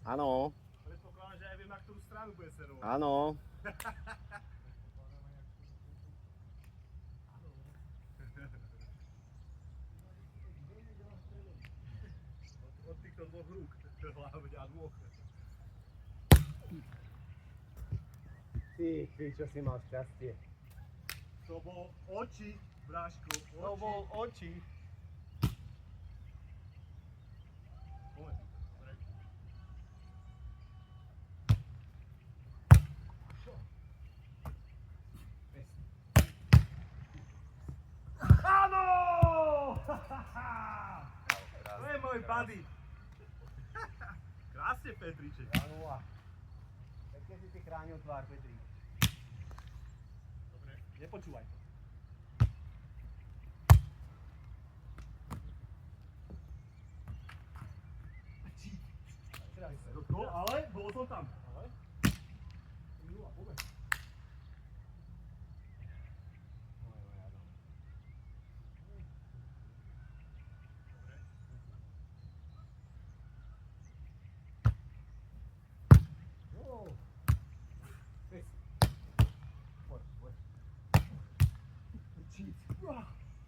Áno. Predpokladám, že aj viem, na ktorú stranu bude servovať. Áno. Od týchto dvoch rúk, hlavne a dvoch. Ty, čo si mal šťastie. To bol oči, Bráško, oči. To bol oči. Poď, dobre. Áno! To je môj buddy. Krásne, Petriček. 2-0. Pekne si si chránil tvár, Petrík. Dobre, nepočúvaj to. No, ale bolo to tam. Ale? 3-0, poďme.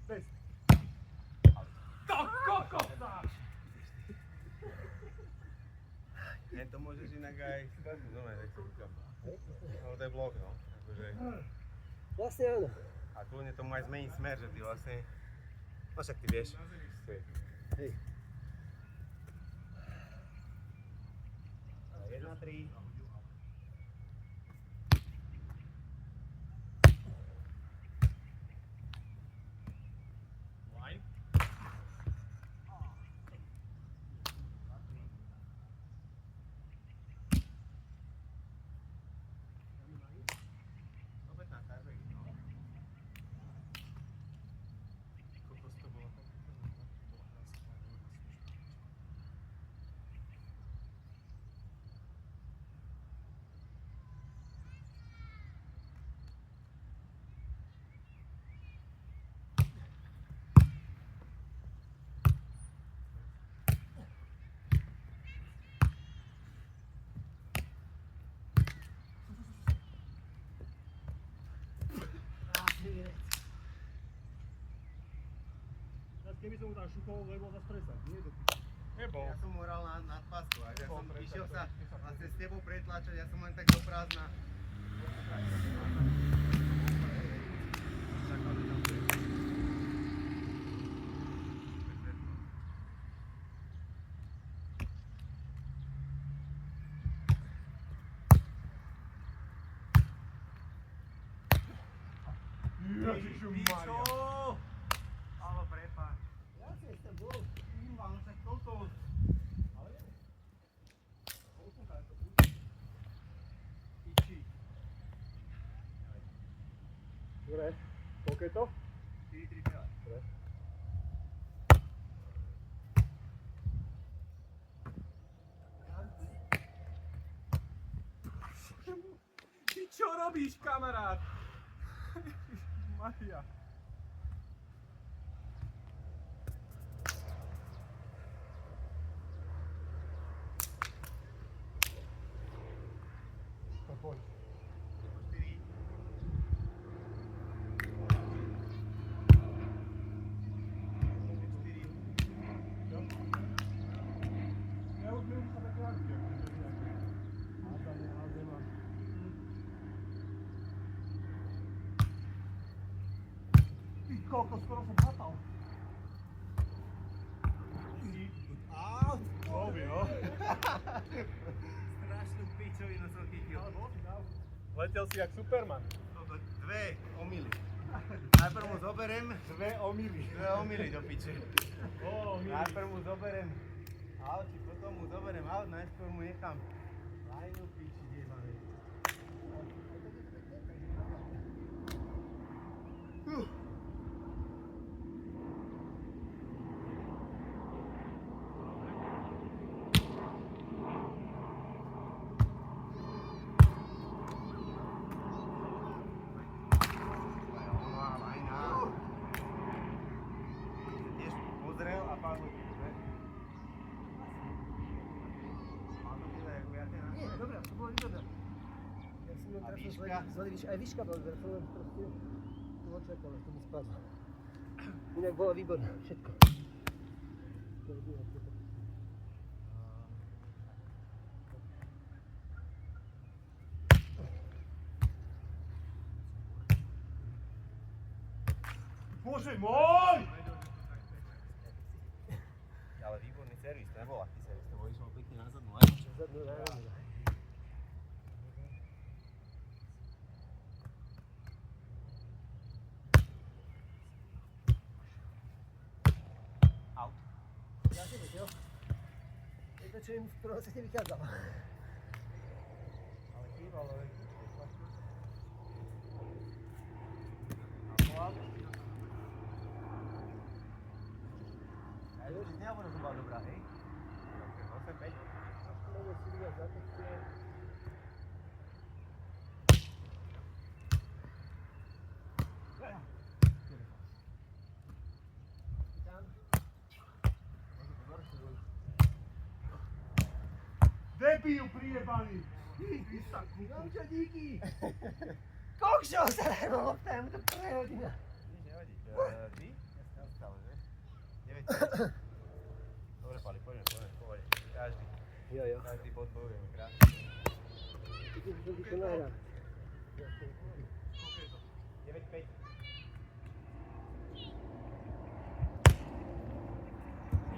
Bez. Tak kokosa! Nie, to môžeš inak aj skladnúť, no tak to rukám. Ale to je blok, no. Akože... Vlastne áno. A kľudne tomu aj zmeniť smer, že ty vlastne... No však ty vieš. Hej. 1-3. Line. No 15, tak veď, no. Kokos to bolo tak. Keby som mu tam šupol, lebo za stresať, nie do piči. Nebol. Ja som mu hral na pásku a ja som išiel sa vlastne s tebou pretlačať, ja som len tak do prázdna. Ježišumária. Áno, prepáč. Ja si ešte bol. Kurva, no však toto. Ale je. Poslúchaj to. Piči. Dobre, koľko je to? 4-3 celé. Dobre. Ty čo robíš, kamarát? Maria. No poď. 4. Ja už viem, sa tak rádi, ako to je nejaké hádanie, hádema. Ty koľko, skoro som hátal. Boli, no. Strašnú pičovinu som chytil. Ale bol si dal. Letel si jak Superman. Toto dve omily. Najprv mu zoberem. Dve omily. Dve omily do piče. Omily. Najprv mu zoberem autík, potom mu zoberem aut, najskôr mu nechám lajnu piči jebanej. Pozrel a padlo ti, ne? Padlo ti Výška. Aj výška bola dobrá, som len proste tu očakal, až to mi spadlo. Inak bolo výborné, všetko. To je druhé, to je. Bože môj! Ale výborný servis, to nebol aký servis, to bol išiel pekne na zadnú. Zadnú ránu. Out. Ja si jo? Je to, čo im v prvom sete vychádzalo. Ale chýbalo, ale ja už nehovorím, že bola dobrá, hej? 8-5. Môžem si vidieť za to, že... Debil prijebaný! No čo, díky! Kokšo sa nemohol, tam to prehodina. Nič nevadí. Ty? Ja stále, vieš? 9. Dobre, Pali, poďme, pohode. Každý. Jo. Každý bod bojujeme krásne. Ty to nahrám. 9-5.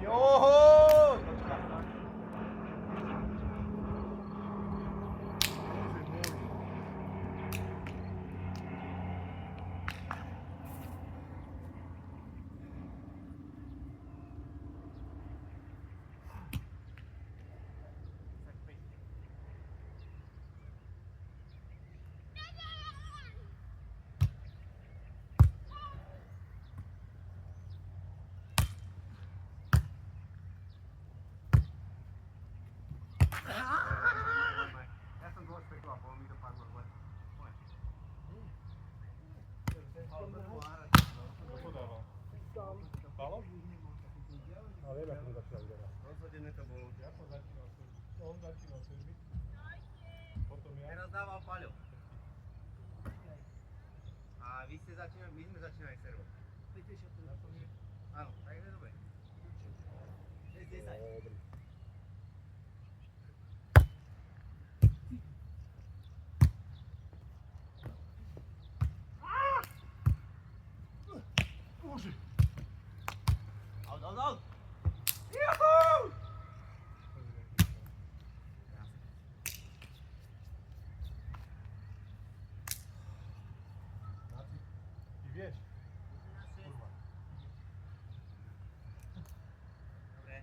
Joho! Ja som dlho špekuloval, mi to padlo zle. Poď. Ale to bolo náraz. Kto podával? Palo? A viem, ako to začal vyzerať. Rozhodené to bolo. Ja som začínal servis. On začínal servis. Potom ja. Teraz dával Paľo. A vy ste začínali, my sme začínali servo. Áno, tak je dobre. 6-10. Dobrý. Bože! Out. Juhu! Náci, ty vieš? Kurva. Dobre.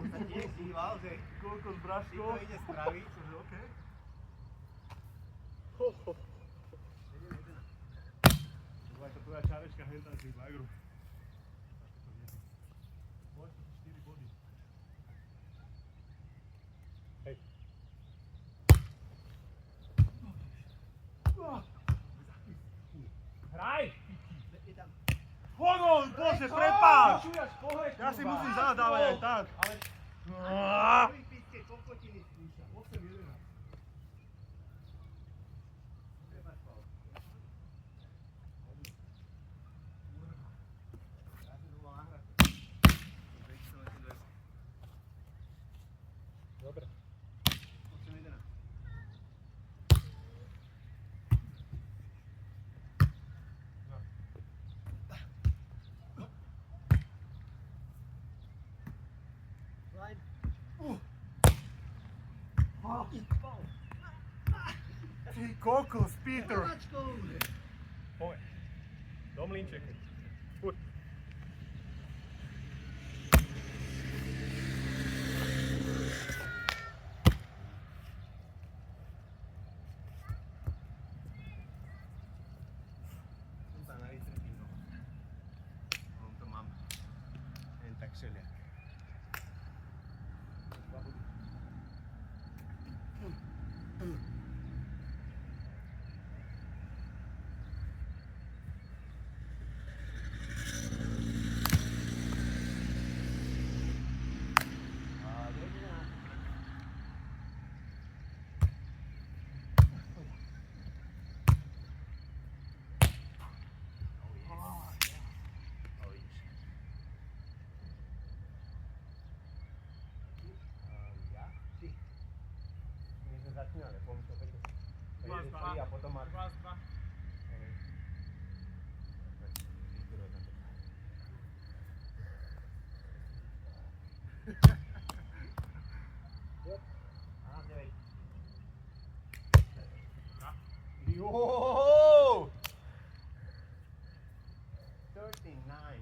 Sa tiež díval, že Koľko z ty braškov? to ide spraviť. Že okej. To bola tá tvoja čarečka henta z tých bagru. Poď, 4 body. Hej. Hraj! Vogol, bože, prepáč! Ja si musím zadávať aj tak. Ale... Olympijské kokotiny skúšam. 8-11. Prepáč, Paolo. Ja si to bol nahrať. Dobre. 8-11. Line. Ty kokos, Peter! Mačkou! Poď. Do mlínčeku. Poď. Som sa na výstretníkom. On to mám. Jen tak všeliak. finále, pomyslel pekne. Tak 2 z 2. 1-3 a potom Mark. 2 z 2. Yo! 39.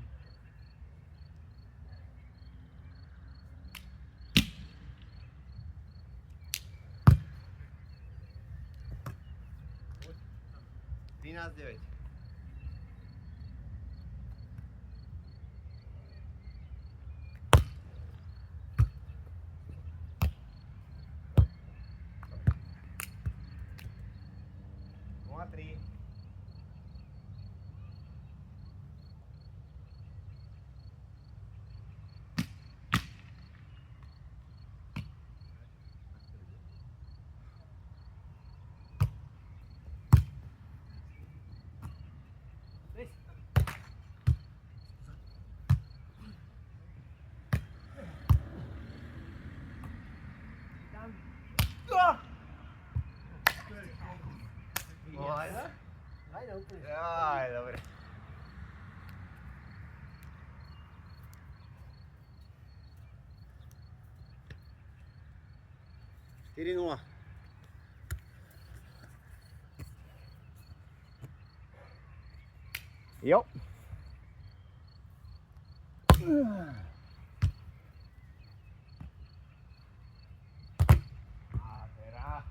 Тринадцать девять. Смотри. Ладно. Aj, no úplne. Aj, dobre. Štyri nula. Jo. A teraz.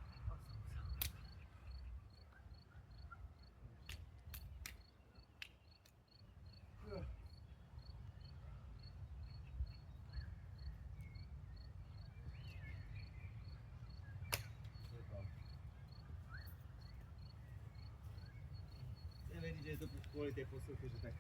Chcem veriť, že je to kvôli tej posilke, že tak